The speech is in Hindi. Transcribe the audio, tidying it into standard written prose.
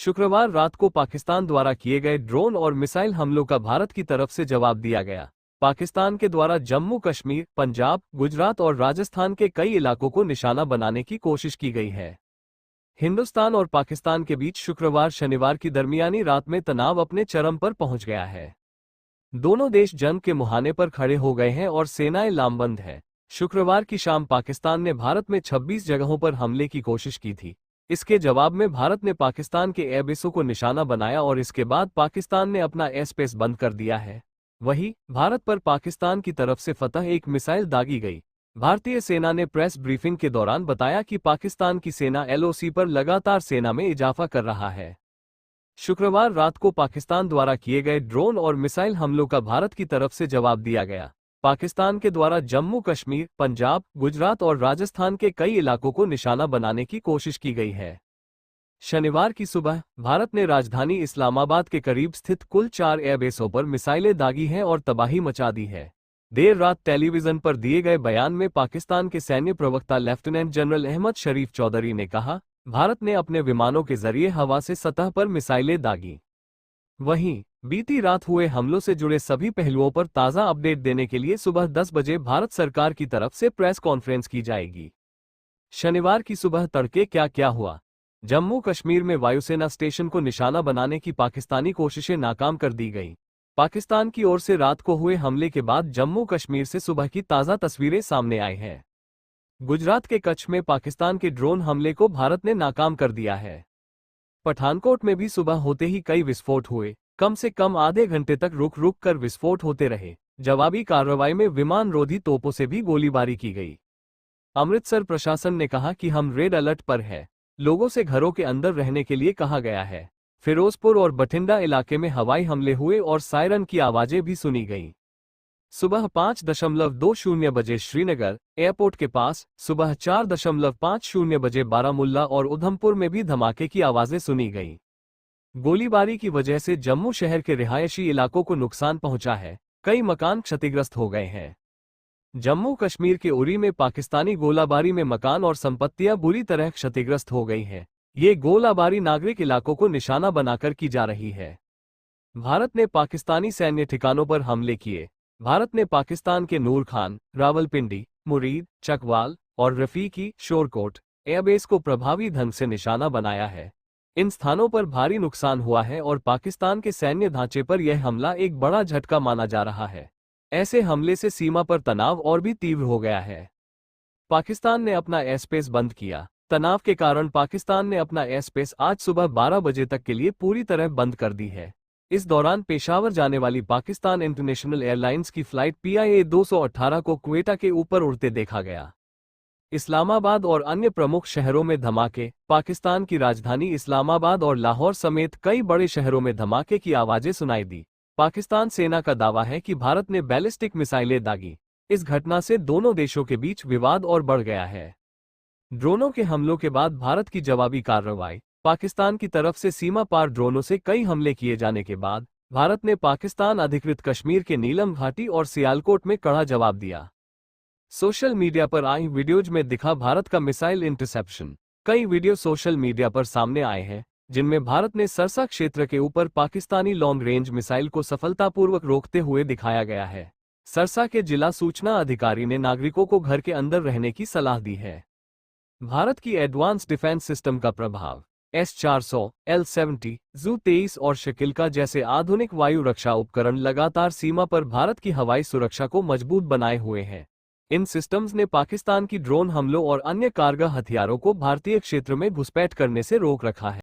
शुक्रवार रात को पाकिस्तान द्वारा किए गए ड्रोन और मिसाइल हमलों का भारत की तरफ से जवाब दिया गया। पाकिस्तान के द्वारा जम्मू कश्मीर, पंजाब, गुजरात और राजस्थान के कई इलाकों को निशाना बनाने की कोशिश की गई है। हिंदुस्तान और पाकिस्तान के बीच शुक्रवार शनिवार की दरमियानी रात में तनाव अपने चरम पर पहुंच गया है। दोनों देश जंग के मुहाने पर खड़े हो गए हैं और सेनाएं लामबंद हैं। शुक्रवार की शाम पाकिस्तान ने भारत में 26 जगहों पर हमले की कोशिश की थी। इसके जवाब में भारत ने पाकिस्तान के एयरबेसों को निशाना बनाया और इसके बाद पाकिस्तान ने अपना एयरस्पेस बंद कर दिया है। वहीं भारत पर पाकिस्तान की तरफ से फतह एक मिसाइल दागी गई। भारतीय सेना ने प्रेस ब्रीफिंग के दौरान बताया कि पाकिस्तान की सेना एलओसी पर लगातार सेना में इजाफा कर रहा है। शुक्रवार रात को पाकिस्तान द्वारा किए गए ड्रोन और मिसाइल हमलों का भारत की तरफ से जवाब दिया गया। पाकिस्तान के द्वारा जम्मू कश्मीर, पंजाब, गुजरात और राजस्थान के कई इलाकों को निशाना बनाने की कोशिश की गई है। शनिवार की सुबह भारत ने राजधानी इस्लामाबाद के करीब स्थित कुल 4 एयरबेसों पर मिसाइलें दागी हैं और तबाही मचा दी है। देर रात टेलीविजन पर दिए गए बयान में पाकिस्तान के सैन्य प्रवक्ता लेफ्टिनेंट जनरल अहमद शरीफ चौधरी ने कहा, भारत ने अपने विमानों के जरिए हवा से सतह पर मिसाइलें दागी। वहीं बीती रात हुए हमलों से जुड़े सभी पहलुओं पर ताज़ा अपडेट देने के लिए सुबह 10 बजे भारत सरकार की तरफ से प्रेस कॉन्फ्रेंस की जाएगी। शनिवार की सुबह तड़के क्या क्या हुआ। जम्मू कश्मीर में वायुसेना स्टेशन को निशाना बनाने की पाकिस्तानी कोशिशें नाकाम कर दी गईं। पाकिस्तान की ओर से रात को हुए हमले के बाद जम्मू कश्मीर से सुबह की ताज़ा तस्वीरें सामने आई हैं। गुजरात के कच्छ में पाकिस्तान के ड्रोन हमले को भारत ने नाकाम कर दिया है। पठानकोट में भी सुबह होते ही कई विस्फोट हुए। कम से कम आधे घंटे तक रुक रुक कर विस्फोट होते रहे। जवाबी कार्रवाई में विमान रोधी तोपों से भी गोलीबारी की गई। अमृतसर प्रशासन ने कहा कि हम रेड अलर्ट पर है। लोगों से घरों के अंदर रहने के लिए कहा गया है। फिरोजपुर और बठिंडा इलाके में हवाई हमले हुए और सायरन की आवाजें भी सुनी गईं। सुबह 5:20 बजे श्रीनगर एयरपोर्ट के पास, सुबह 4:50 बजे बारामुल्ला और उधमपुर में भी धमाके की आवाजें सुनी गईं। गोलीबारी की वजह से जम्मू शहर के रिहायशी इलाकों को नुकसान पहुंचा है। कई मकान क्षतिग्रस्त हो गए हैं। जम्मू कश्मीर के उरी में पाकिस्तानी गोलाबारी में मकान और संपत्तियां बुरी तरह क्षतिग्रस्त हो गई हैं। ये गोलाबारी नागरिक इलाकों को निशाना बनाकर की जा रही है। भारत ने पाकिस्तानी सैन्य ठिकानों पर हमले किए। भारत ने पाकिस्तान के नूर खान, रावलपिंडी, मुरीद, चकवाल और रफीकी, शोरकोट एयरबेस को प्रभावी ढंग से निशाना बनाया है। इन स्थानों पर भारी नुकसान हुआ है और पाकिस्तान के सैन्य ढांचे पर यह हमला एक बड़ा झटका माना जा रहा है। ऐसे हमले से सीमा पर तनाव और भी तीव्र हो गया है। पाकिस्तान ने अपना एयरस्पेस बंद किया। तनाव के कारण पाकिस्तान ने अपना एयरस्पेस आज सुबह 12 बजे तक के लिए पूरी तरह बंद कर दी है। इस दौरान पेशावर जाने वाली पाकिस्तान इंटरनेशनल एयरलाइंस की फ्लाइट PIA 218 को क्वेटा के ऊपर उड़ते देखा गया। इस्लामाबाद और अन्य प्रमुख शहरों में धमाके। पाकिस्तान की राजधानी इस्लामाबाद और लाहौर समेत कई बड़े शहरों में धमाके की आवाजें सुनाई दी। पाकिस्तान सेना का दावा है कि भारत ने बैलिस्टिक मिसाइलें दागी। इस घटना से दोनों देशों के बीच विवाद और बढ़ गया है। ड्रोनों के हमलों के बाद भारत की जवाबी कार्रवाई। पाकिस्तान की तरफ से सीमा पार ड्रोनों से कई हमले किए जाने के बाद भारत ने पाकिस्तान अधिकृत कश्मीर के नीलम घाटी और सियालकोट में कड़ा जवाब दिया। सोशल मीडिया पर आई वीडियोज में दिखा भारत का मिसाइल इंटरसेप्शन। कई वीडियो सोशल मीडिया पर सामने आए हैं जिनमें भारत ने सरसा क्षेत्र के ऊपर पाकिस्तानी लॉन्ग रेंज मिसाइल को सफलतापूर्वक रोकते हुए दिखाया गया है। सरसा के जिला सूचना अधिकारी ने नागरिकों को घर के अंदर रहने की सलाह दी है। भारत की एडवांस डिफेंस सिस्टम का प्रभाव। S-400, L-70, Zu-23 और शकिलका जैसे आधुनिक वायु रक्षा उपकरण लगातार सीमा पर भारत की हवाई सुरक्षा को मजबूत बनाए हुए हैं। इन सिस्टम्स ने पाकिस्तान की ड्रोन हमलों और अन्य कारगर हथियारों को भारतीय क्षेत्र में घुसपैठ करने से रोक रखा है।